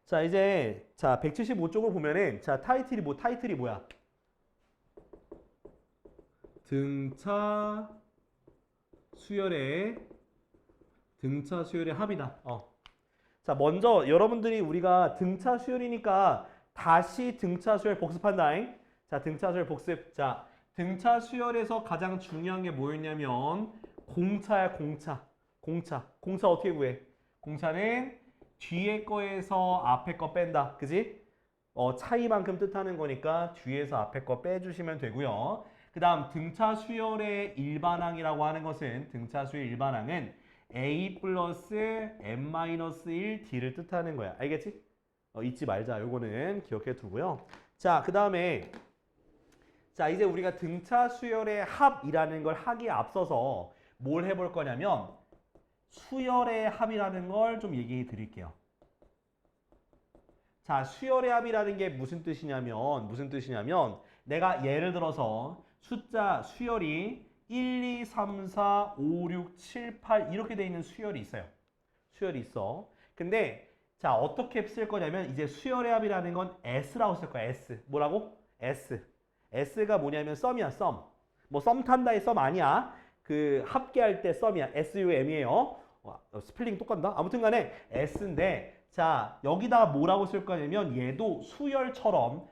자, 이제, 자, 175쪽을 보면은, 자, 타이틀이 뭐야? 등차 수열의 합이다. 자, 먼저 여러분들이 우리가 등차 수열이니까 다시 등차 수열 복습한다잉. 자, 등차 수열 복습. 자, 등차 수열에서 가장 중요한 게 뭐였냐면 공차야, 공차. 공차 어떻게 구해? 공차는 뒤에 거에서 앞에 거 뺀다. 그지? 차이만큼 뜻하는 거니까 뒤에서 앞에 거 빼주시면 되고요. 그 다음 등차 수열의 일반항이라고 하는 것은 등차 수열 일반항은 a 플러스 n-1 d를 뜻하는 거야. 알겠지? 잊지 말자. 요거는 기억해 두고요. 자, 그 다음에 자, 이제 우리가 등차 수열의 합이라는 걸 하기에 앞서서 뭘 해볼 거냐면 수열의 합이라는 걸 좀 얘기해 드릴게요. 자, 수열의 합이라는 게 무슨 뜻이냐면 내가 예를 들어서 숫자 수열이 1, 2, 3, 4, 5, 6, 7, 8 이렇게 돼 있는 수열이 있어요. 수열이 있어. 근데 자, 어떻게 쓸 거냐면 이제 수열의 합이라는 건 S라고 쓸 거야. S. 뭐라고? S. S가 뭐냐면 썸이야, 썸. 뭐 썸 탄다의 썸 아니야. 그 합계할 때 썸이야. SUM이에요. 스펠링 똑같나? 아무튼 간에 S인데 자, 여기다가 뭐라고 쓸 거냐면 얘도 수열처럼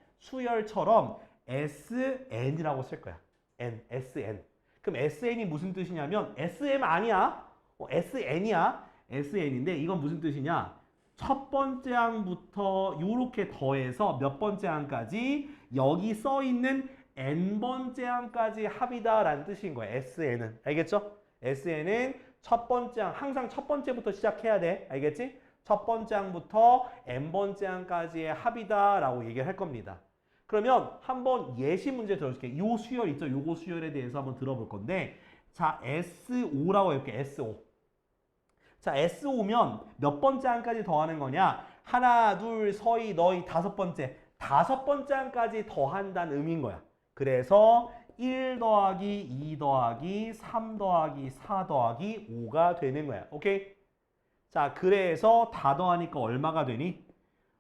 SN이라고 쓸 거야. SN. 그럼 SN이 무슨 뜻이냐면 SM 아니야. SN이야. SN인데 이건 무슨 뜻이냐? 첫 번째 항부터 요렇게 더해서 몇 번째 항까지 여기 써 있는 n번째 항까지 합이다라는 뜻인 거야. SN은. 알겠죠? SN은 첫 번째 항, 항상 첫 번째부터 시작해야 돼. 알겠지? 첫 번째 항부터 n번째 항까지의 합이다라고 얘기를 할 겁니다. 그러면 한번 예시 문제 들어줄게. 요 수열 있죠? 요거 수열에 대해서 한번 들어볼 건데 자, SO라고 해볼게. SO. 자, SO면 몇 번째 항까지 더하는 거냐? 하나, 둘, 서희, 너희 다섯 번째 항까지 더한다는 의미인 거야. 그래서 1 더하기 2 더하기 3 더하기 4 더하기 5가 되는 거야. 오케이? 자, 그래서 다 더하니까 얼마가 되니?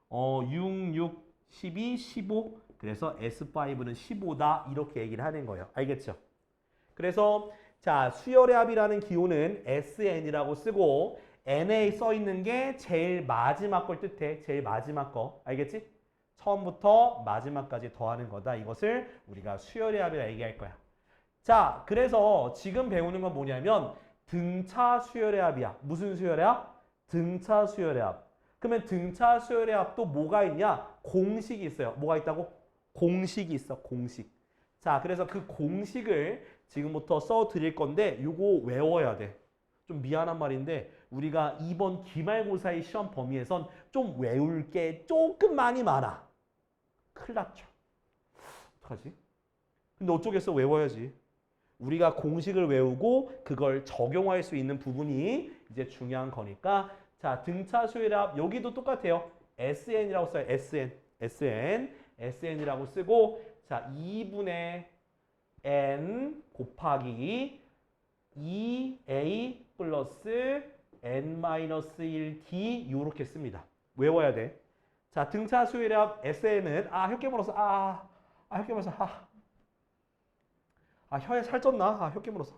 6, 6, 12, 15. 그래서 S5는 15다. 이렇게 얘기를 하는 거예요. 알겠죠? 그래서 자, 수열의 합이라는 기호는 SN이라고 쓰고 N에 써 있는 게 제일 마지막 걸 뜻해. 제일 마지막 거. 알겠지? 처음부터 마지막까지 더하는 거다. 이것을 우리가 수열의 합이라 얘기할 거야. 자, 그래서 지금 배우는 건 뭐냐면 등차 수열의 합이야. 무슨 수열의 합? 등차 수열의 합. 그러면 등차 수열의 합도 뭐가 있냐? 공식이 있어요. 뭐가 있다고? 공식이 있어. 공식. 자, 그래서 그 공식을 지금부터 써 드릴 건데 요거 외워야 돼. 좀 미안한 말인데 우리가 이번 기말고사의 시험 범위에선 좀 외울 게 조금 많이 많아. 큰일 났죠. 어떡하지? 근데 어쩌겠어. 외워야지. 우리가 공식을 외우고 그걸 적용할 수 있는 부분이 이제 중요한 거니까 자, 등차 수열의 합 여기도 똑같아요. SN이라고 써요. SN이라고 쓰고 자, 2분의 n 곱하기 2a 플러스 n-1d 이렇게 씁니다. 외워야 돼. 자, 등차 수열의 합 SN은 혀 깨물었어. 혀 깨물었어. 혀에 살쪘나? 혀 깨물었어.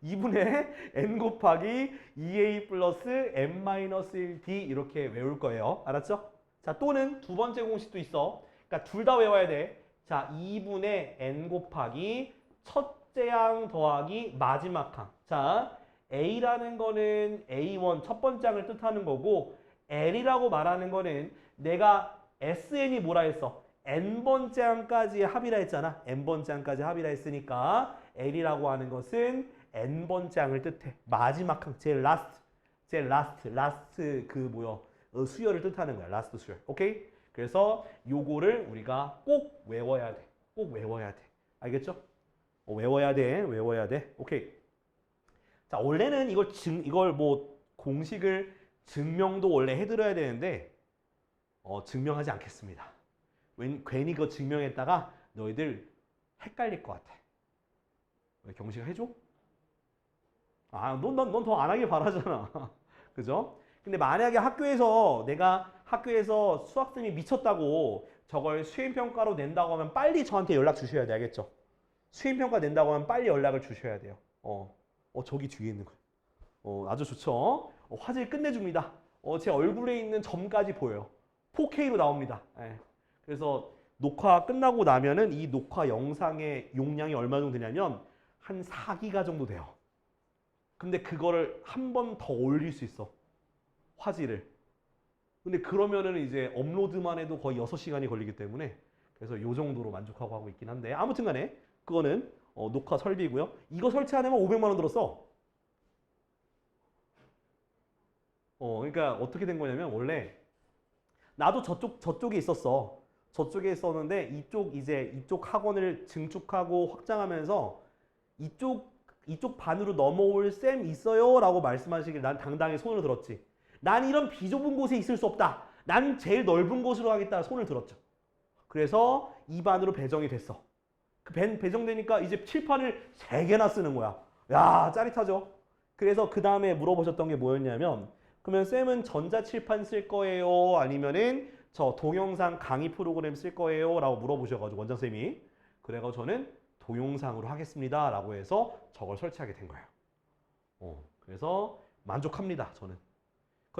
2분의 n 곱하기 2a 플러스 n-1d 이렇게 외울 거예요. 알았죠? 자, 또는 두 번째 공식도 있어. 그러니까 둘 다 외워야 돼. 자, 2분의 n 곱하기 첫째 항 더하기 마지막 항. 자, A라는 거는 A1 첫 번째 항을 뜻하는 거고 L이라고 말하는 거는 내가 SN이 뭐라 했어? n번째 항까지 합이라 했잖아. n번째 항까지 합이라 했으니까 L이라고 하는 것은 n번째 항을 뜻해. 마지막 항, 제일 라스트 수열을 뜻하는 거야. 라스트 수열. 오케이? 그래서 요거를 우리가 꼭 외워야 돼. 꼭 외워야 돼. 알겠죠? 외워야 돼. 오케이. 자, 원래는 이걸 뭐 공식을 증명도 원래 해드려야 되는데 증명하지 않겠습니다. 괜히 그거 증명했다가 너희들 헷갈릴 것 같아. 왜 경식 해줘? 넌 더 안 하길 바라잖아. 그죠? 근데 만약에 학교에서 내가 학교에서 수학쌤이 미쳤다고 저걸 수행평가로 낸다고 하면 빨리 저한테 연락 주셔야 돼. 알겠죠? 수행평가 낸다고 하면 빨리 연락을 주셔야 돼요. 저기 뒤에 있는 거. 아주 좋죠? 화질 끝내줍니다. 제 얼굴에 있는 점까지 보여요. 4K로 나옵니다. 예. 그래서 녹화 끝나고 나면은 이 녹화 영상의 용량이 얼마 정도 되냐면 한 4기가 정도 돼요. 근데 그거를 한 번 더 올릴 수 있어. 화질을. 근데 그러면은 이제 업로드만 해도 거의 6시간이 걸리기 때문에 그래서 요 정도로 만족하고 하고 있긴 한데 아무튼 간에 그거는 녹화 설비고요. 이거 설치하려면 500만 원 들었어. 그러니까 어떻게 된 거냐면 원래 나도 저쪽에 있었어. 저쪽에 있었는데 이쪽 학원을 증축하고 확장하면서 이쪽 반으로 넘어올 쌤 있어요라고 말씀하시길 난 당당히 손을 들었지. 난 이런 비좁은 곳에 있을 수 없다. 난 제일 넓은 곳으로 하겠다 손을 들었죠. 그래서 이 반으로 배정이 됐어. 그 배정되니까 이제 칠판을 3개나 쓰는 거야. 야, 짜릿하죠? 그래서 그 다음에 물어보셨던 게 뭐였냐면 그러면 쌤은 전자칠판 쓸 거예요? 아니면은 저 동영상 강의 프로그램 쓸 거예요? 라고 물어보셔가지고 원장쌤이 그래가지고 저는 동영상으로 하겠습니다 라고 해서 저걸 설치하게 된 거예요. 그래서 만족합니다 저는.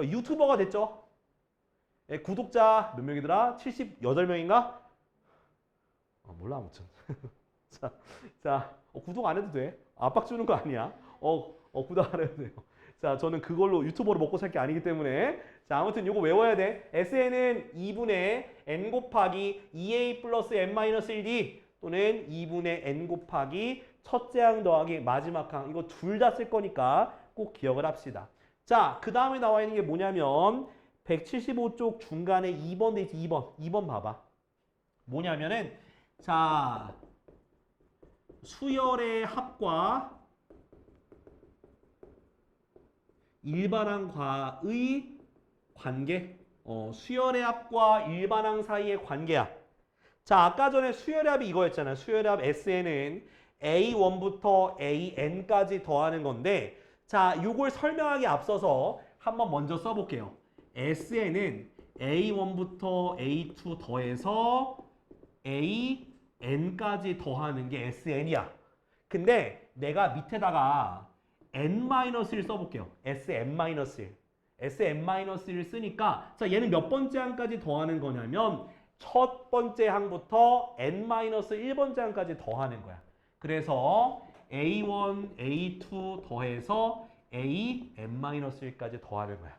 유튜버가 됐죠. 구독자 몇 명이더라? 78명인가? 몰라 아무튼. 자, 구독 안 해도 돼. 압박 주는 거 아니야. 구독 안 해도 돼요. 자, 저는 그걸로 유튜버로 먹고 살 게 아니기 때문에 자, 아무튼 요거 외워야 돼. SN은 2분의 n 곱하기 2a 플러스 n-1d 또는 2분의 n 곱하기 첫째 항 더하기 마지막 항 이거 둘 다 쓸 거니까 꼭 기억을 합시다. 자, 그 다음에 나와 있는 게 뭐냐면 175쪽 중간에 2번 돼 있지. 2번 봐봐. 뭐냐면은 자, 수열의 합과 일반항과의 관계. 수열의 합과 일반항 사이의 관계야. 자, 아까 전에 수열의 합이 이거였잖아요. 수열의 합 SN은 A1부터 AN까지 더하는 건데 자, 요걸 설명하기 앞서서 한번 먼저 써볼게요. SN은 A1부터 A2 더해서 AN까지 더하는 게 SN이야. 근데 내가 밑에다가 N-1을 써볼게요. SN-1. SN-1을 쓰니까 자, 얘는 몇 번째 항까지 더하는 거냐면 첫 번째 항부터 N-1번째 항까지 더하는 거야. 그래서 A1, A2 더해서 AN-1까지 더하는 거야.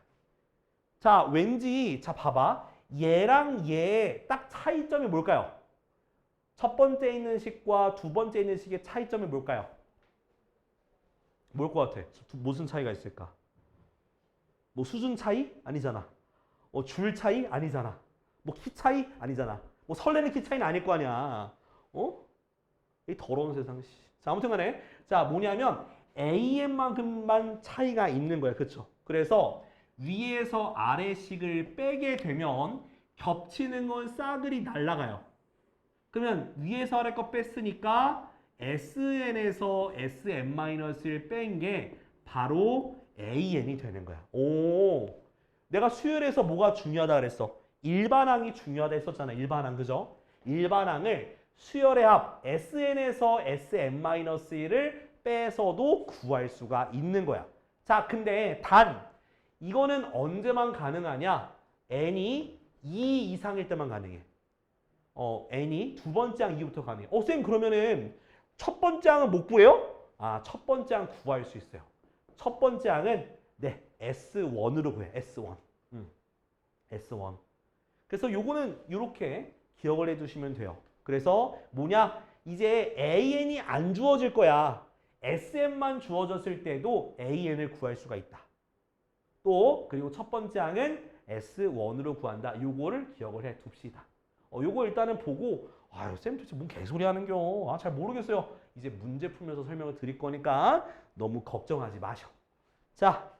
자, 왠지 자 봐봐. 얘랑 얘 딱 차이점이 뭘까요? 첫 번째 있는 식과 두 번째 있는 식의 차이점이 뭘까요? 뭘 것 같아? 무슨 차이가 있을까? 뭐 수준 차이? 아니잖아. 줄 차이? 아니잖아. 뭐 키 차이? 아니잖아. 뭐 설레는 키 차이는 아닐 거 아니야. 이 더러운 세상. 자, 아무튼 간에 자, 뭐냐면 AN만큼만 차이가 있는 거야. 그렇죠? 그래서 위에서 아래식을 빼게 되면 겹치는 건 싸그리 날아가요. 그러면 위에서 아래 거 뺐으니까 SN에서 SN-을 뺀 게 바로 AN이 되는 거야. 오, 내가 수열에서 뭐가 중요하다 그랬어? 일반항이 중요하다 했었잖아. 일반항, 그죠? 일반항을 수열의 합 SN에서 SN-1을 빼서도 구할 수가 있는 거야. 자, 근데 단 이거는 언제만 가능하냐? n이 2 이상일 때만 가능해. n이 두 번째 항 이후부터 가능해. 쌤 그러면은 첫 번째 항은 못 구해요? 첫 번째 항 구할 수 있어요. 첫 번째 항은 네, S1으로 구해. S1. S1. 그래서 요거는 이렇게 기억을 해두시면 돼요. 그래서 뭐냐? 이제 AN이 안 주어질 거야. SN만 주어졌을 때도 AN을 구할 수가 있다. 또 그리고 첫 번째 항은 S1으로 구한다. 요거를 기억을 해 둡시다. 요거 일단은 보고 쌤 도대체 뭔 개소리 하는겨. 잘 모르겠어요. 이제 문제 풀면서 설명을 드릴 거니까 너무 걱정하지 마셔. 자,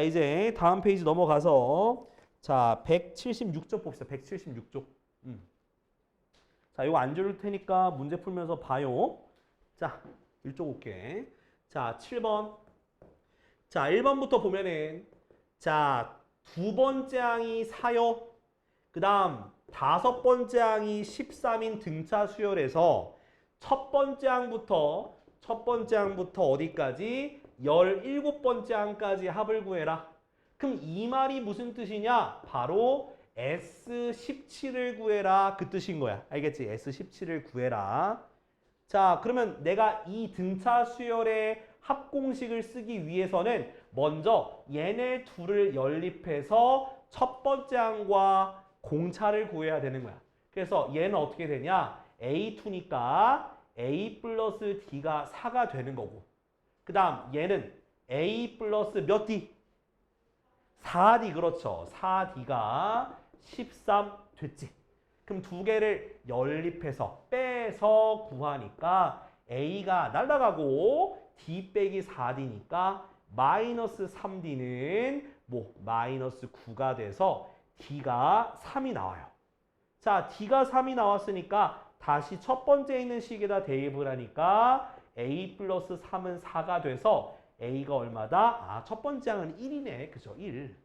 이제 다음 페이지 넘어가서 자, 176쪽 봅시다. 176쪽. 자, 이거 안 줄 테니까 문제 풀면서 봐요. 자, 이쪽 올게. 자, 7번. 자, 1번부터 보면은 자, 두 번째 항이 4요. 그 다음 다섯 번째 항이 13인 등차 수열에서 첫 번째 항부터 어디까지? 17번째 항까지 합을 구해라. 그럼 이 말이 무슨 뜻이냐? 바로 S17을 구해라. 그 뜻인 거야. 알겠지? S17을 구해라. 자, 그러면 내가 이 등차 수열의 합공식을 쓰기 위해서는 먼저 얘네 둘을 연립해서 첫 번째 항과 공차를 구해야 되는 거야. 그래서 얘는 어떻게 되냐? A2니까 A 플러스 D가 4가 되는 거고, 그 다음 얘는 A 플러스 몇 D? 4D. 그렇죠. 4D가 13 됐지. 그럼 두 개를 연립해서 빼서 구하니까 A가 날아가고 D 빼기 4D니까 마이너스 3D는 뭐 마이너스 9가 돼서 D가 3이 나와요. 자, D가 3이 나왔으니까 다시 첫 번째에 있는 식에다 대입을 하니까 A 플러스 3은 4가 돼서 A가 얼마다? 아, 첫 번째 항은 1이네. 그죠? 1.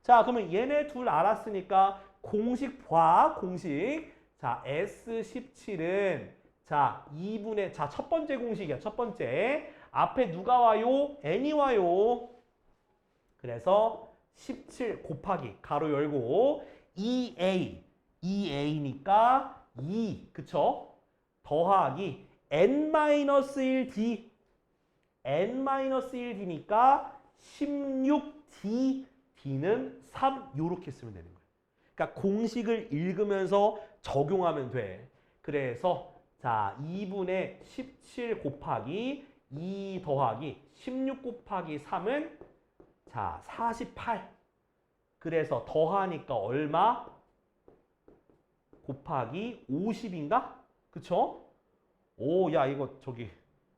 자, 그러면 얘네 둘 알았으니까 공식 봐. 공식. 자, S17은 자, 2분의 자, 첫 번째 공식이야. 첫 번째. 앞에 누가 와요? n이 와요. 그래서 17 곱하기 가로 열고 2a니까 2, 그쵸? 더하기 n-1d, n-1d니까 16d, d는 3 요렇게 쓰면 되는 거예요. 그러니까 공식을 읽으면서 적용하면 돼. 그래서 자, 2분의 17 곱하기 2 더하기 16 곱하기 3은 자, 48. 그래서 더하니까 얼마? 곱하기 50인가? 그쵸? 오, 야, 이거 저기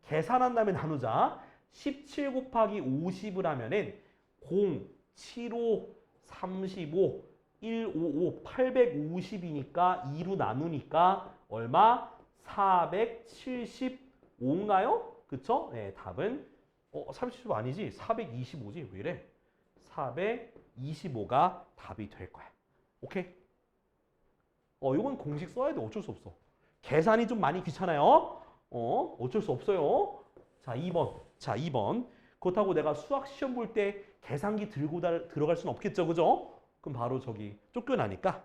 계산한 다음에 나누자. 17 곱하기 50을 하면은 0, 7, 5, 35, 1, 5, 5, 850이니까 2로 나누니까 얼마? 475인가요? 그쵸? 네, 답은 375 아니지? 425지? 왜 이래? 425가 답이 될 거야. 오케이? 이건 공식 써야 돼. 어쩔 수 없어. 계산이 좀 많이 귀찮아요. 어쩔 수 없어요. 자, 2번. 자, 2번. 그렇다고 내가 수학 시험 볼 때 계산기 들고 들어갈 수는 없겠죠. 그죠? 그럼 바로 저기 쫓겨나니까.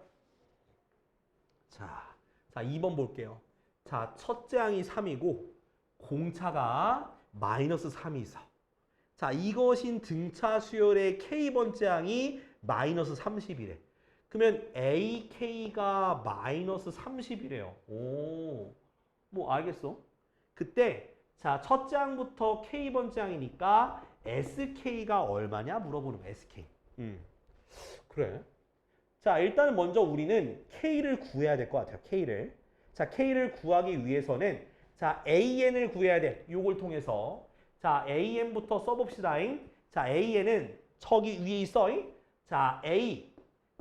자, 2번 볼게요. 자, 첫째 항이 3이고 공차가 마이너스 3이 있어. 자, 이것인 등차 수열의 K번째 항이 마이너스 30이래. 그러면 AK가 마이너스 30이래요. 오, 뭐 알겠어. 그때 자, 첫째 항부터 K번째 항이니까 SK가 얼마냐 물어보는 거야. SK. 그래. 자, 일단은 먼저 우리는 K를 구해야 될 것 같아요. K를. 자, K를 구하기 위해서는 자, AN을 구해야 돼. 요걸 통해서. 자, AN부터 써봅시다. 자, AN은 저기 위에 있어. 자, A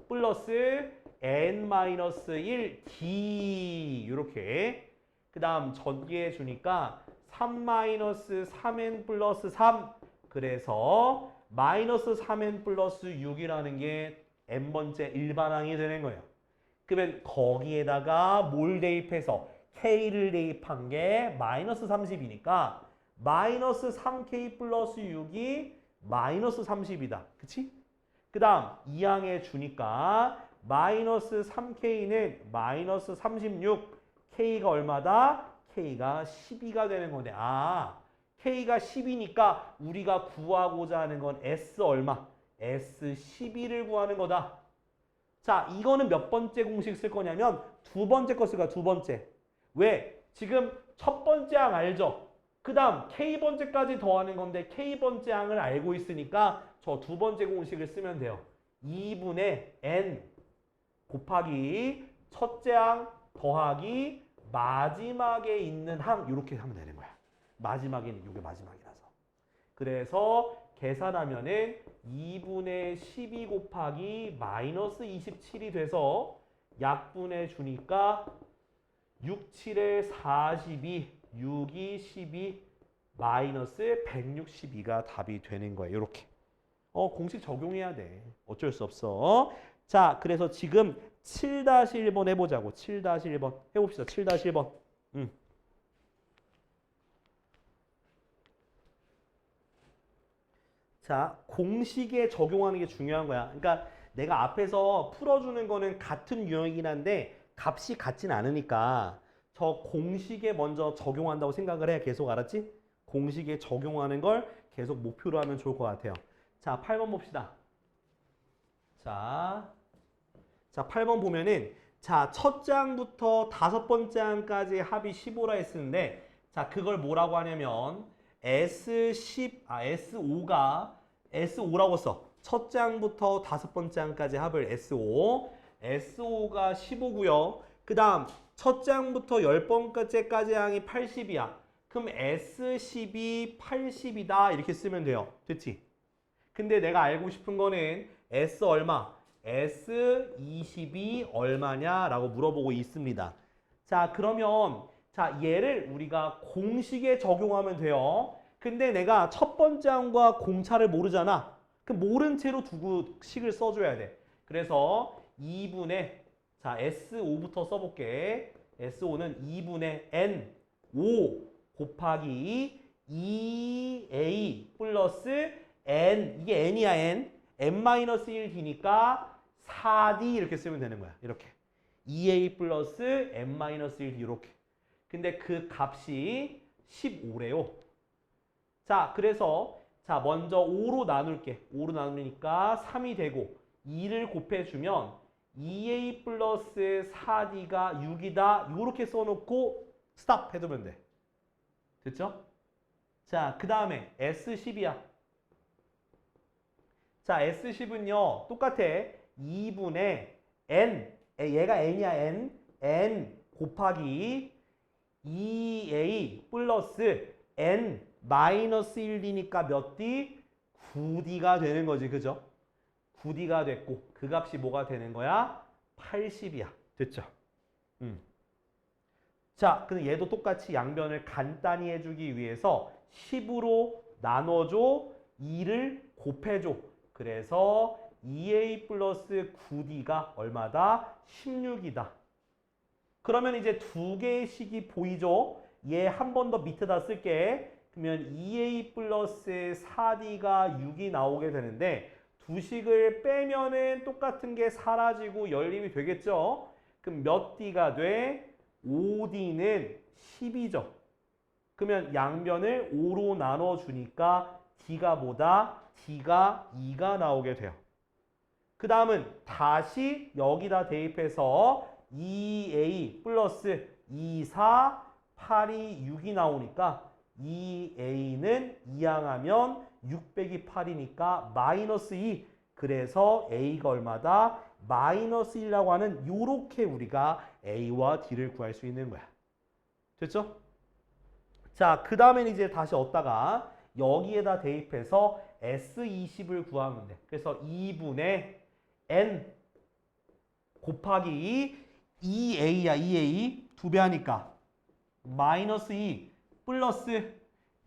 플러스 N-1 D 이렇게. 그 다음 전개해 주니까 3-3N 플러스 3. 그래서 마이너스 3N 플러스 6이라는 게 N번째 일반항이 되는 거예요. 그러면 거기에다가 뭘 대입해서 K를 대입한 게 마이너스 30이니까 마이너스 3K 플러스 6이 마이너스 30이다. 그치? 그 다음 2항에 주니까 마이너스 3K는 마이너스 36. K가 얼마다? K가 12가 되는 거네. 아, K가 10이니까 우리가 구하고자 하는 건 S 얼마? S12를 구하는 거다. 자, 이거는 몇 번째 공식 쓸 거냐면 두 번째 거 쓸 거야. 두 번째. 왜? 지금 첫 번째 항 알죠? 그 다음 K번째까지 더하는 건데 K번째 항을 알고 있으니까 저 두 번째 공식을 쓰면 돼요. 2분의 N 곱하기 첫째 항 더하기 마지막에 있는 항 이렇게 하면 되는 거야. 마지막에는 이게 마지막이라서. 그래서 계산하면은 2분의 12 곱하기 마이너스 27이 돼서 약분해 주니까 6, 7에 42, 6이 12, 마이너스 162가 답이 되는 거예요. 이렇게. 공식 적용해야 돼. 어쩔 수 없어. 자, 그래서 지금 7-1번 해보자고. 7-1번 해봅시다. 7-1번. 자, 공식에 적용하는 게 중요한 거야. 그러니까 내가 앞에서 풀어주는 거는 같은 유형이긴 한데 값이 같진 않으니까 저 공식에 먼저 적용한다고 생각을 해. 계속 알았지? 공식에 적용하는 걸 계속 목표로 하면 좋을 것 같아요. 자, 8번 봅시다. 자, 8번 보면은 자, 첫 장부터 다섯 번째 장까지 합이 15라 했었는데 자, 그걸 뭐라고 하냐면 S5라고 써. 첫 장부터 다섯 번째 장까지 합을 S5. S5가 15고요. 그 다음 첫 장부터 열 번째까지 항이 80이야. 그럼 S10이 80이다 이렇게 쓰면 돼요. 됐지? 근데 내가 알고 싶은 거는 S 얼마? S20이 얼마냐라고 물어보고 있습니다. 자, 그러면 자, 얘를 우리가 공식에 적용하면 돼요. 근데 내가 첫 번째 항과 공차를 모르잖아. 그럼 모른 채로 두고 식을 써줘야 돼. 그래서 2분의 자, S5부터 써볼게. S5는 2분의 N5 곱하기 2A 플러스 N. 이게 N이야, N. N-1D니까 4D 이렇게 쓰면 되는 거야. 이렇게. 2A 플러스 N-1D 이렇게. 근데 그 값이 15래요. 자, 그래서 자, 먼저 5로 나눌게. 5로 나누니까 3이 되고 2를 곱해주면 2A 플러스 4D가 6이다. 이렇게 써놓고 스탑 해두면 돼. 됐죠? 자, 그 다음에 S10이야. 자, S10은요. 똑같아. 2분의 N. 얘가 N이야, N. N 곱하기 2A 플러스 N 마이너스 1D니까 몇 D? 9D가 되는 거지. 그죠? 9D가 됐고 그 값이 뭐가 되는 거야? 80이야. 됐죠? 자, 근데 얘도 똑같이 양변을 간단히 해주기 위해서 10으로 나눠줘. 2를 곱해줘. 그래서 2A 플러스 9D가 얼마다? 16이다. 그러면 이제 두 개의 식이 보이죠? 얘 한 번 더 밑에다 쓸게. 그러면 2A 플러스 4D가 6이 나오게 되는데 두 식을 빼면은 똑같은 게 사라지고 연립이 되겠죠? 그럼 몇 D가 돼? 5D는 10이죠. 그러면 양변을 5로 나눠주니까 D가 뭐다? D가 2가 나오게 돼요. 그 다음은 다시 여기다 대입해서 2A 플러스 2, 4, 8이 6이 나오니까 2A는 2항하면 6 빼기 8이니까 마이너스 2. 그래서 A가 얼마다? 마이너스 1이라고 하는 요렇게 우리가 A와 D를 구할 수 있는 거야. 됐죠? 자, 그 다음엔 이제 다시 얻다가 여기에다 대입해서 S20을 구하면 돼. 그래서 2분의 N 곱하기 2A야, 2A. 2배 하니까 마이너스 2 플러스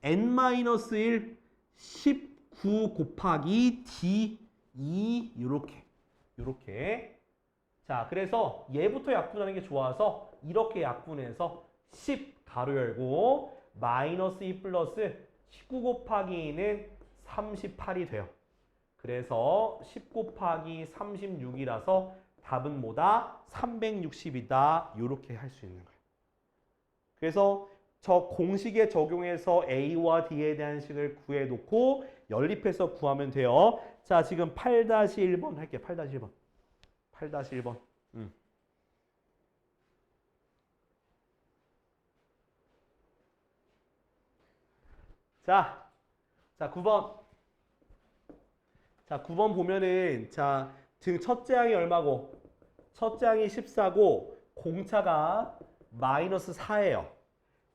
N-1 19 곱하기 D2 요렇게. 자, 그래서 얘부터 약분하는 게 좋아서 이렇게 약분해서 10 가로 열고 마이너스 2 플러스 19 곱하기 2는 38이 돼요. 그래서 10 곱하기 36이라서 답은 뭐다? 360이다. 요렇게 할 수 있는 거예요. 그래서 저 공식에 적용해서 A와 D에 대한 식을 구해놓고 연립해서 구하면 돼요. 자, 지금 8-1번 할게요. 8-1번. 8-1번. 자, 9번. 자, 9번 보면은 자, 지금 첫째 항이 얼마고? 첫째 항이 14고 공차가 마이너스 4예요.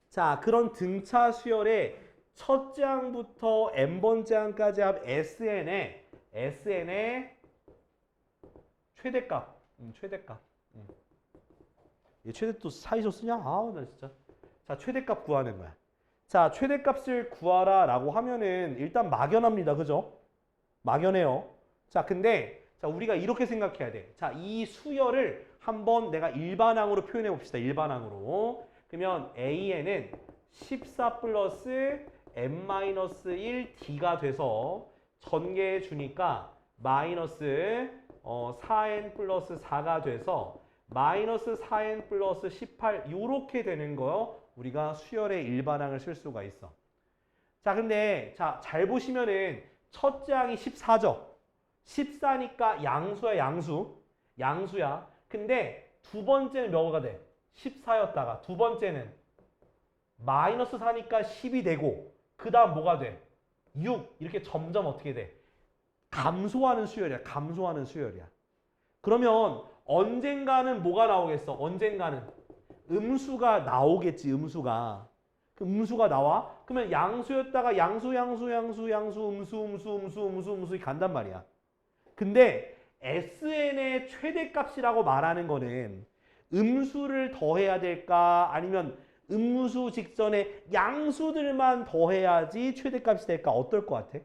자, 그런 등차 수열의 첫째 항부터 n번째 항까지 합 SN의 최대값. 최대값. 얘 최대 또 사이죠 쓰냐? 아우, 나 진짜. 자, 최대값 구하는 거야. 자, 최대값을 구하라 라고 하면은 일단 막연합니다. 그죠? 막연해요. 자, 근데 자, 우리가 이렇게 생각해야 돼. 자, 이 수열을 한번 내가 일반항으로 표현해 봅시다. 일반항으로. 그러면 AN은 14 플러스 n-1 D가 돼서 전개해 주니까 마이너스 4n 플러스 4가 돼서 마이너스 4n 플러스 18 요렇게 되는 거 우리가 수열의 일반항을 쓸 수가 있어. 자, 근데 자, 잘 보시면은 첫째 항이 14죠. 14니까 양수야, 양수야. 근데 두 번째는 몇가 돼? 14였다가 두 번째는 마이너스 4니까 10이 되고 그 다음 뭐가 돼? 6 이렇게 점점 어떻게 돼? 감소하는 수열이야. 감소하는 수열이야. 그러면 언젠가는 뭐가 나오겠어? 언젠가는 음수가 나오겠지. 음수가. 그 음수가 나와? 그러면 양수였다가 양수 음수 간단 말이야. 근데 SN의 최대값이라고 말하는 거는 음수를 더해야 될까? 아니면 음수 직전에 양수들만 더해야지 최대값이 될까? 어떨 것 같아?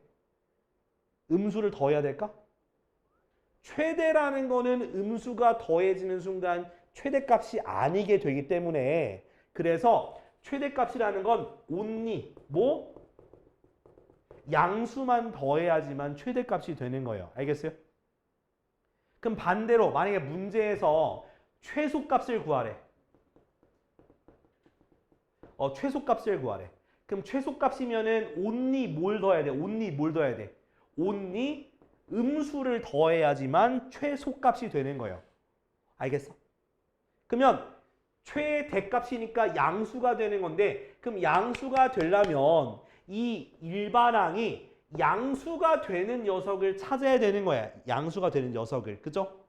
음수를 더해야 될까? 최대라는 거는 음수가 더해지는 순간 최대값이 아니게 되기 때문에 그래서 최대값이라는 건 only 양수만 더해야지만 최대값이 되는 거예요. 알겠어요? 그럼 반대로 만약에 문제에서 최소값을 구하래. 최소값을 구하래. 그럼 최소값이면은 only 뭘 더해야 돼? only 뭘 더해야 돼? only 음수를 더해야지만 최소값이 되는 거예요. 알겠어? 그러면 최대값이니까 양수가 되는 건데 그럼 양수가 되려면 이 일반항이 양수가 되는 녀석을 찾아야 되는 거야. 양수가 되는 녀석을. 그죠?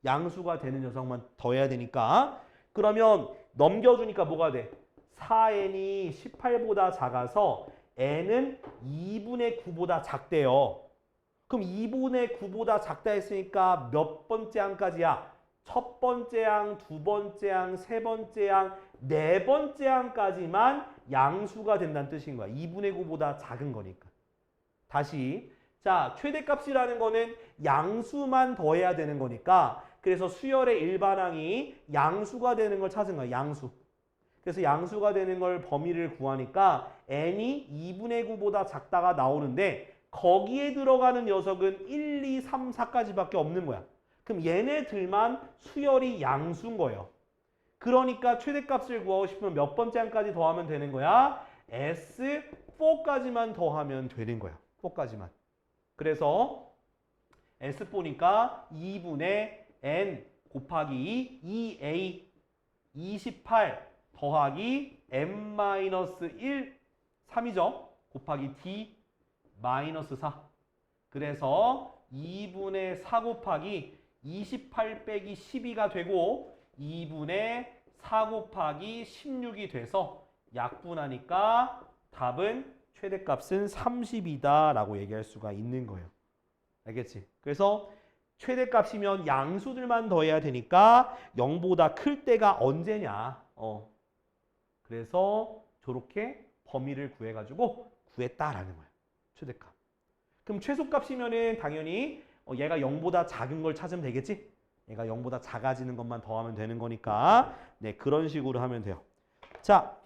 양수가 되는 녀석만 더해야 되니까 그러면 넘겨주니까 뭐가 돼? 4n이 18보다 작아서 n은 2분의 9보다 작대요. 그럼 2분의 9보다 작다 했으니까 몇 번째 항까지야? 첫 번째 항, 두 번째 항, 세 번째 항, 네 번째 항까지만 양수가 된다는 뜻인 거야. 2분의 9보다 작은 거니까. 다시 자, 최대값이라는 거는 양수만 더해야 되는 거니까 그래서 수열의 일반항이 양수가 되는 걸 찾은 거야. 양수. 그래서 양수가 되는 걸 범위를 구하니까 n이 2분의 9보다 작다가 나오는데 거기에 들어가는 녀석은 1, 2, 3, 4까지밖에 없는 거야. 그럼 얘네들만 수열이 양수인 거예요. 그러니까 최대값을 구하고 싶으면 몇 번째 항까지 더하면 되는 거야? S4까지만 더하면 되는 거야. 4까지만. 그래서 S4니까 2분의 N 곱하기 2A 28 더하기 M-1 3이죠. 곱하기 D 마이너스 4. 그래서 2분의 4 곱하기 28 빼기 12가 되고 2분의 4 곱하기 16이 돼서 약분하니까 답은 최대값은 30이다 라고 얘기할 수가 있는 거예요. 알겠지? 그래서 최대값이면 양수들만 더해야 되니까 0보다 클 때가 언제냐? 그래서 저렇게 범위를 구해가지고 구했다라는 거예요. 최대값. 그럼 최소값이면은 당연히 얘가 0보다 작은 걸 찾으면 되겠지? 얘가 0보다 작아지는 것만 더하면 되는 거니까 네, 그런 식으로 하면 돼요. 자,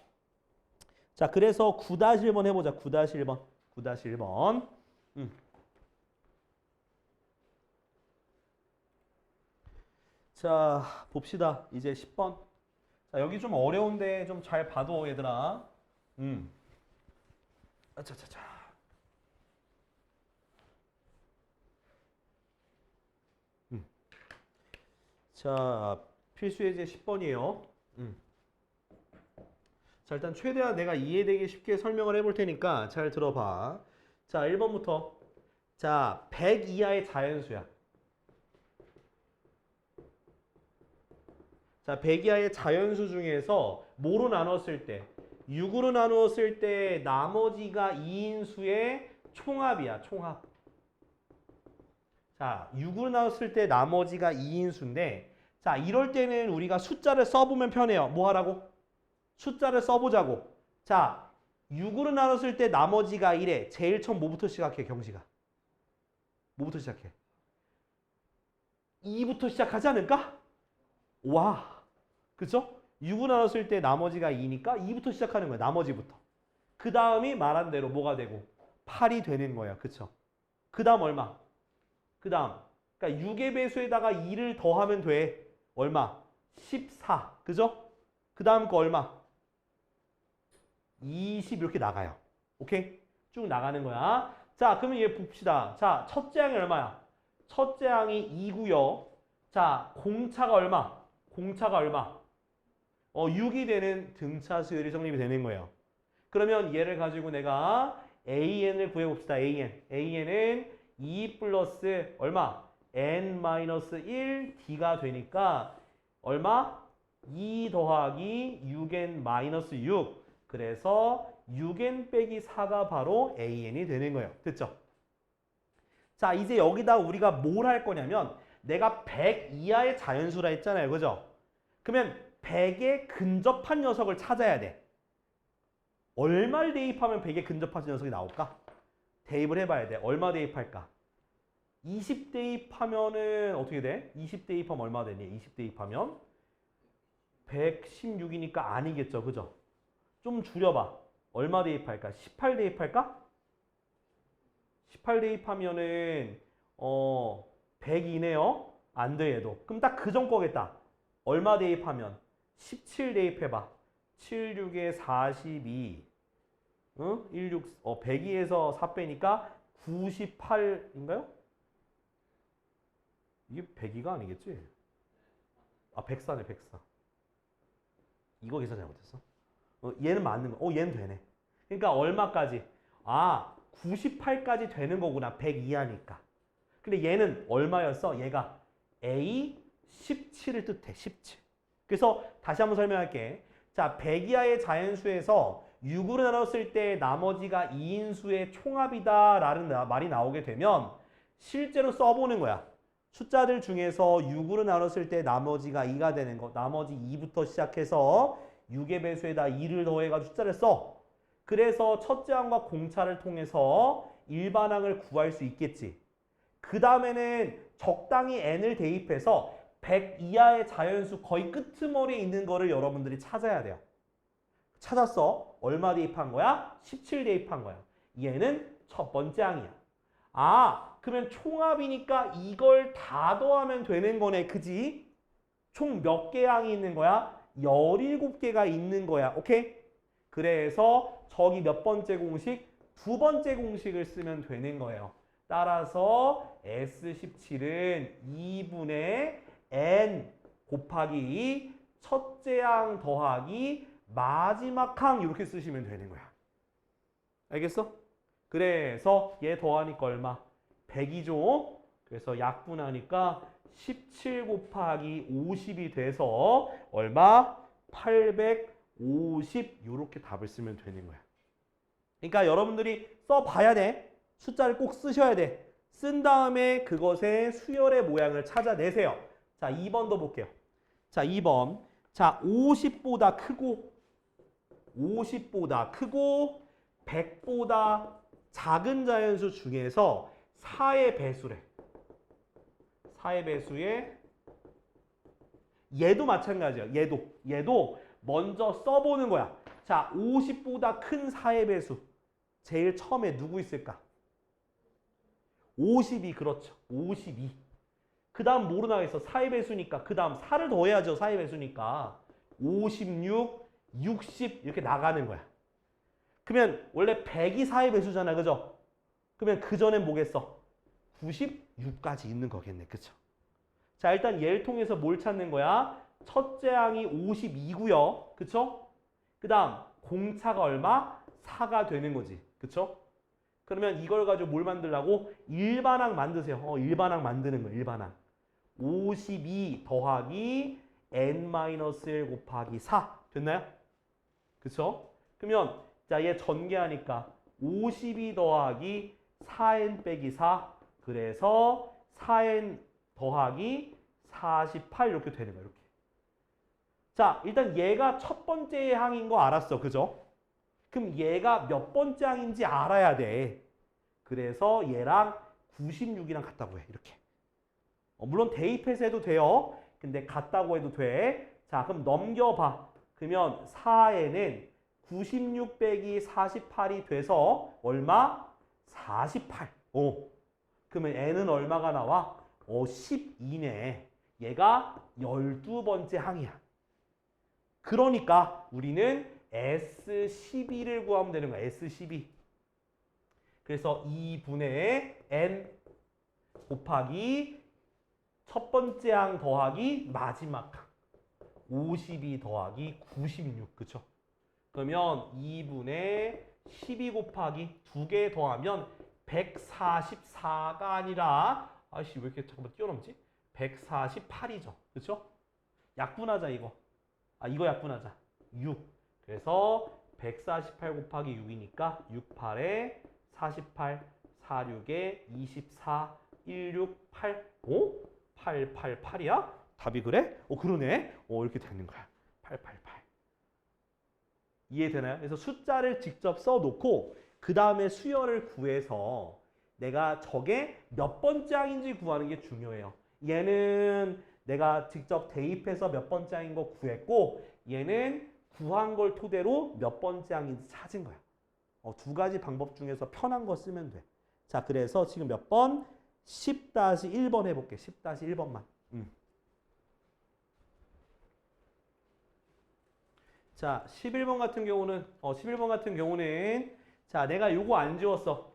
그래서 9-1번 해보자. 9-1번. 9-1번. 자, 봅시다. 이제 10번. 자, 여기 좀 어려운데 좀 잘 봐도 얘들아. 아차차차. 자, 필수 예제 10번이에요. 자, 일단 최대한 내가 이해되기 쉽게 설명을 해볼 테니까 잘 들어봐. 자, 1번부터. 자, 100 이하의 자연수야. 자, 100 이하의 자연수 중에서 뭐로 나눴을 때? 6으로 나누었을 때 나머지가 2인 수의 총합이야. 총합. 자, 6으로 나눴을 때 나머지가 2인 수인데 자, 이럴 때는 우리가 숫자를 써보면 편해요. 뭐 하라고? 숫자를 써보자고. 자, 6으로 나눴을 때 나머지가 1에 제일 처음 뭐부터 시작해? 경식아. 뭐부터 시작해? 2부터 시작하지 않을까? 와, 그쵸? 6을 나눴을 때 나머지가 2니까 2부터 시작하는 거야. 나머지부터. 그 다음이 말한 대로 뭐가 되고 8이 되는 거야. 그쵸? 그 다음 얼마? 그 다음 그러니까 6의 배수에다가 2를 더하면 돼. 얼마? 14. 그죠? 그 다음 거 얼마? 20 이렇게 나가요. 오케이? 쭉 나가는 거야. 자, 그러면 얘 봅시다. 자, 첫째 항이 얼마야? 첫째 항이 2고요. 자, 공차가 얼마? 공차가 얼마? 6이 되는 등차 수열이 성립이 되는 거예요. 그러면 얘를 가지고 내가 AN을 구해봅시다. AN은 2 플러스 얼마? N-1 D가 되니까 얼마? 2 더하기 6N-6. 그래서 6N 빼기 4가 바로 AN이 되는 거예요. 됐죠? 자, 이제 여기다 우리가 뭘 할 거냐면 내가 100 이하의 자연수라 했잖아요. 그죠? 그러면 100에 근접한 녀석을 찾아야 돼. 얼마를 대입하면 100에 근접한 녀석이 나올까? 대입을 해봐야 돼. 얼마 대입할까? 20 대입하면은 어떻게 돼? 20 대입하면 얼마 되니? 20 대입하면 116이니까 아니겠죠. 그죠? 좀 줄여봐. 얼마 대입할까? 18 대입할까? 18 대입하면은 102네요. 안 돼 얘도. 그럼 딱 그 전 거겠다. 얼마 대입하면? 17 대입해봐. 7, 6에 42. 응? 16, 102에서 4 빼니까 98인가요? 이게 102가 아니겠지? 아, 104네, 104. 이거 계산 잘못했어? 얘는 맞는 거. 얘는 되네. 그러니까 얼마까지? 아, 98까지 되는 거구나. 100 이하니까. 근데 얘는 얼마였어? 얘가 A 17을 뜻해. 17. 그래서 다시 한번 설명할게. 자, 100 이하의 자연수에서 6으로 나눴을 때 나머지가 2인수의 총합이다 라는 말이 나오게 되면 실제로 써보는 거야. 숫자들 중에서 6으로 나눴을 때 나머지가 2가 되는 거. 나머지 2부터 시작해서 6의 배수에다 2를 더해가지고 숫자를 써. 그래서 첫째 항과 공차를 통해서 일반항을 구할 수 있겠지. 그 다음에는 적당히 n을 대입해서 100 이하의 자연수 거의 끄트머리에 있는 거를 여러분들이 찾아야 돼요. 찾았어. 얼마 대입한 거야? 17 대입한 거야. 얘는 첫 번째 항이야. 아, 그러면 총합이니까 이걸 다 더하면 되는 거네. 그지? 총 몇 개 항이 있는 거야? 17개가 있는 거야. 오케이? 그래서 저기 몇 번째 공식? 두 번째 공식을 쓰면 되는 거예요. 따라서 S17은 2분의 N 곱하기 첫째 항 더하기 마지막 항 이렇게 쓰시면 되는 거야. 알겠어? 그래서 얘 더하니까 얼마? 100이죠? 그래서 약분하니까 17 곱하기 50이 돼서 얼마? 850 이렇게 답을 쓰면 되는 거야. 그러니까 여러분들이 써봐야 돼. 숫자를 꼭 쓰셔야 돼. 쓴 다음에 그것의 수열의 모양을 찾아내세요. 자, 2번도 볼게요. 자, 2번. 자, 50보다 크고 50보다 크고 100보다 작은 자연수 중에서 4의 배수래. 4의 배수에 얘도 마찬가지야. 얘도 먼저 써보는 거야. 자, 50보다 큰 4의 배수. 제일 처음에 누구 있을까? 52, 그렇죠. 52. 그 다음 뭐로 나가있어? 4의 배수니까. 그 다음 4를 더해야죠. 4의 배수니까. 56, 60 이렇게 나가는 거야. 그러면 원래 100이 4의 배수잖아. 그죠? 그러면 그 전엔 뭐겠어? 96까지 있는 거겠네. 그쵸? 자, 일단 얘를 통해서 뭘 찾는 거야? 첫째 항이 52고요. 그쵸? 그 다음 공차가 얼마? 4가 되는 거지. 그쵸? 그러면 이걸 가지고 뭘 만들라고? 일반항 만드세요. 일반항 만드는 거예요. 일반항. 52 더하기 n-1 곱하기 4. 됐나요? 그쵸? 그러면 자, 얘 전개하니까 52 더하기 4n 빼기 4. 그래서 4n 더하기 48 이렇게 되는 거예요. 이렇게. 자, 일단 얘가 첫 번째 항인 거 알았어. 그죠? 그럼 얘가 몇 번째 항인지 알아야 돼. 그래서 얘랑 96이랑 같다고 해. 이렇게. 물론 대입해서 해도 돼요. 근데 같다고 해도 돼. 자, 그럼 넘겨봐. 그러면 4n은 96 빼기 48이 돼서 얼마? 48. 그러면 n은 얼마가 나와? 12네. 얘가 12번째 항이야. 그러니까 우리는 S12를 구하면 되는 거야. S12. 그래서 2분의 n 곱하기 첫 번째 항 더하기 마지막 항. 52 더하기 96. 그쵸? 그러면 2분의 12 곱하기 2개 더하면 144가 아니라 아이씨 왜 이렇게 잠깐만 뛰어넘지? 148이죠. 그쵸? 약분하자 이거. 이거 약분하자. 6. 그래서 148 곱하기 6이니까 68에 48, 46에 24, 168, 888이야? 답이 그래? 그러네. 이렇게 되는 거야. 888. 이해되나요? 그래서 숫자를 직접 써놓고 그 다음에 수열을 구해서 내가 저게 몇 번째 항인지 구하는 게 중요해요. 얘는 내가 직접 대입해서 몇 번째 항인 거 구했고 얘는 구한 걸 토대로 몇 번째 항인지 찾은 거야. 두 가지 방법 중에서 편한 거 쓰면 돼. 자, 그래서 지금 몇 번? 10-1번 해볼게. 10-1번만. 자, 11번 같은 경우는 자, 내가 요거 안 지웠어.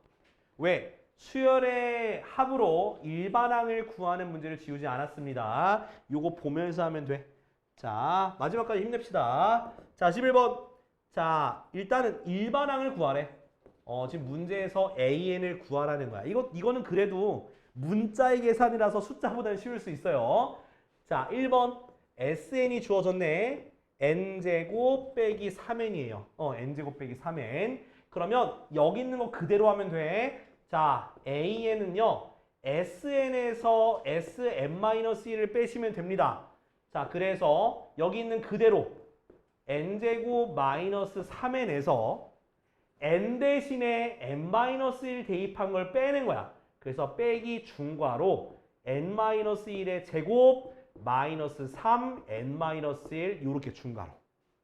왜? 수열의 합으로 일반항을 구하는 문제를 지우지 않았습니다. 요거 보면서 하면 돼. 자, 마지막까지 힘냅시다. 자, 11번. 자, 일단은 일반항을 구하래. 지금 문제에서 AN을 구하라는 거야. 이거는 그래도 문자의 계산이라서 숫자보다는 쉬울 수 있어요. 자, 1번. SN이 주어졌네. n제곱 빼기 3n이에요. n제곱 빼기 3n. 그러면 여기 있는 거 그대로 하면 돼. 자, AN은요. SN에서 SM-1을 빼시면 됩니다. 자, 그래서 여기 있는 그대로 n제곱 마이너스 3n에서 n 대신에 n-1 대입한 걸 빼는 거야. 그래서 빼기 중괄호 n-1의 제곱 마이너스 3, n-1 이렇게 중괄호.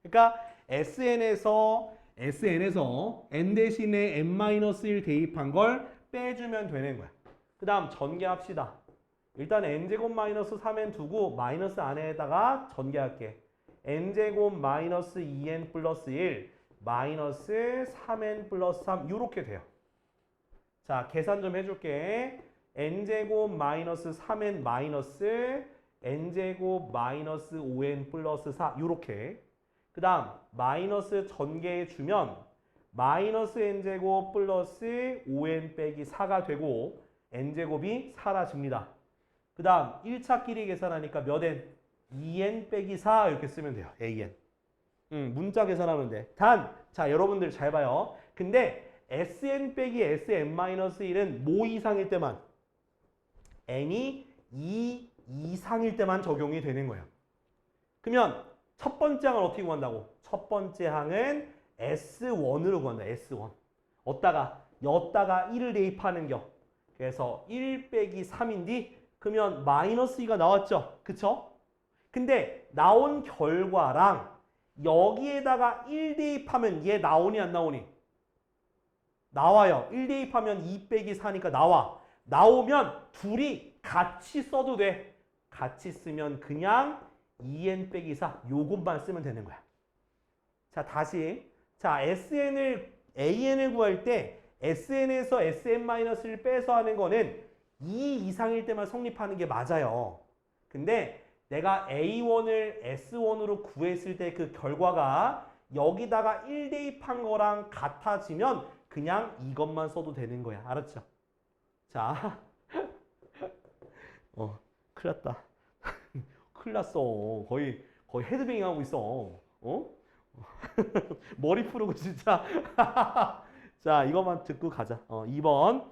그러니까 SN에서 n 대신에 n-1 대입한 걸 빼주면 되는 거야. 그 다음 전개합시다. 일단 n제곱 마이너스 3n 두고 마이너스 안에다가 전개할게. n제곱 마이너스 2n 플러스 1 마이너스 3n 플러스 3 이렇게 돼요. 자, 계산 좀 해줄게. n제곱 마이너스 3n 마이너스 n제곱 마이너스 5n 플러스 4 이렇게. 그 다음 마이너스 전개해 주면 마이너스 n제곱 플러스 5n 빼기 4가 되고 n제곱이 사라집니다. 그 다음 1차 끼리 계산하니까 몇 n? 2n 빼기 4 이렇게 쓰면 돼요. an. 문자 계산하면 돼. 자, 여러분들 잘 봐요. 근데 sn 빼기 sn-1은 뭐 이상일 때만 n이 2 이상일 때만 적용이 되는 거예요. 그러면 첫 번째 항은 어떻게 구한다고? 첫 번째 항은 S1으로 구한다. S1. 여기다가 1을 대입하는 겨. 그래서 1 빼기 3인데 그러면 마이너스 2가 나왔죠. 그쵸? 근데 나온 결과랑 여기에다가 1 대입하면 얘 나오니 안 나오니? 나와요. 1 대입하면 2 빼기 4니까 나와. 나오면 둘이 같이 써도 돼. 같이 쓰면 그냥 2n 빼기 4 요것만 쓰면 되는 거야. 자, 다시. 자, AN을 구할 때 SN에서 SM-를 빼서 하는 거는 2 이상일 때만 성립하는 게 맞아요. 근데 내가 A1을 S1으로 구했을 때 그 결과가 여기다가 1 대입한 거랑 같아지면 그냥 이것만 써도 되는 거야. 알았죠? 자, 큰일 났다. 큰일 났어. 거의 헤드뱅잉 하고 있어. 머리 푸르고 진짜. 자, 이것만 듣고 가자. 2번.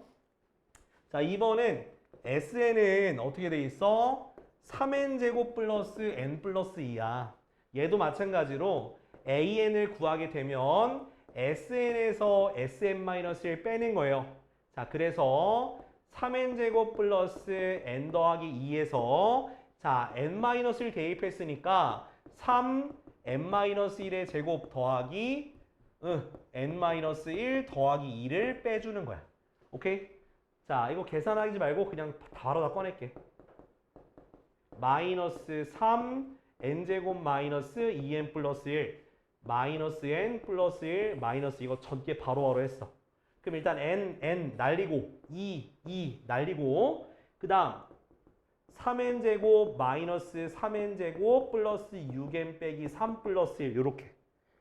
자, 2번은 SN은 어떻게 돼 있어? 3n제곱 플러스 n 플러스 2야. 얘도 마찬가지로 AN을 구하게 되면 SN에서 SM-를 빼는 거예요. 자, 그래서 3n제곱 플러스 n 더하기 2에서 자 n-1을 대입했으니까 3n-1의 제곱 더하기 n-1 더하기 2를 빼주는 거야. 오케이? 자 이거 계산하지 말고 그냥 바로 다 꺼낼게. 마이너스 3 n제곱 마이너스 2n 플러스 1 마이너스 n 플러스 1 마이너스 이거 전개 바로바로 했어. 그럼 일단 n 날리고 2 날리고 그 다음 3n제곱 마이너스 3n제곱 플러스 6n 빼기 3 플러스 1 요렇게.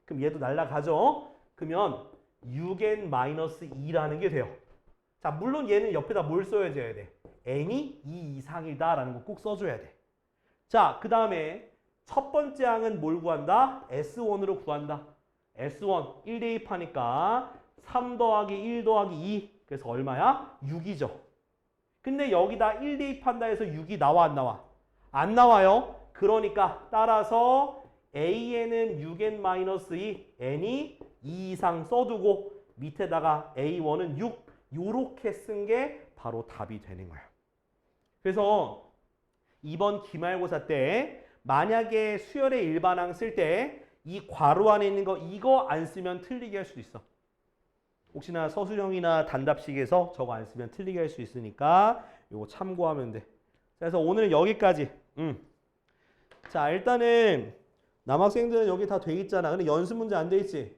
그럼 얘도 날라가죠. 그러면 6n 마이너스 2라는 게 돼요. 자 물론 얘는 옆에다 뭘 써줘야 돼? n이 2 이상이다 라는 거 꼭 써줘야 돼. 자 그 다음에 첫 번째 항은 뭘 구한다? S1으로 구한다. S1 1 대입하니까 3 더하기 1 더하기 2 그래서 얼마야? 6이죠. 근데 여기다 1 대입한다 해서 6이 나와 안 나와? 안 나와요. 그러니까 따라서 AN은 6n-2 n이 2 이상 써두고 밑에다가 A1은 6 요렇게 쓴 게 바로 답이 되는 거야. 그래서 이번 기말고사 때 만약에 수열의 일반항 쓸 때 이 괄호 안에 있는 거 이거 안 쓰면 틀리게 할 수도 있어. 혹시나 서술형이나 단답식에서 저거 안 쓰면 틀리게 할 수 있으니까 이거 참고하면 돼. 그래서 오늘 여기까지. 자 일단은 남학생들은 여기 다 돼 있잖아. 근데 연습 문제 안 돼 있지?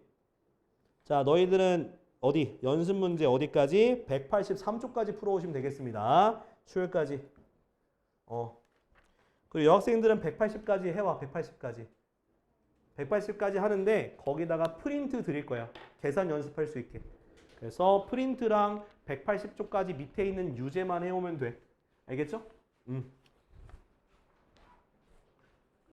자 너희들은 어디? 연습 문제 어디까지? 183쪽까지 풀어오시면 되겠습니다. 수요일까지. 그리고 여학생들은 180까지 해와. 180까지. 180까지 하는데 거기다가 프린트 드릴 거야. 계산 연습할 수 있게. 그래서 프린트랑 180쪽까지 밑에 있는 유제만 해오면 돼. 알겠죠?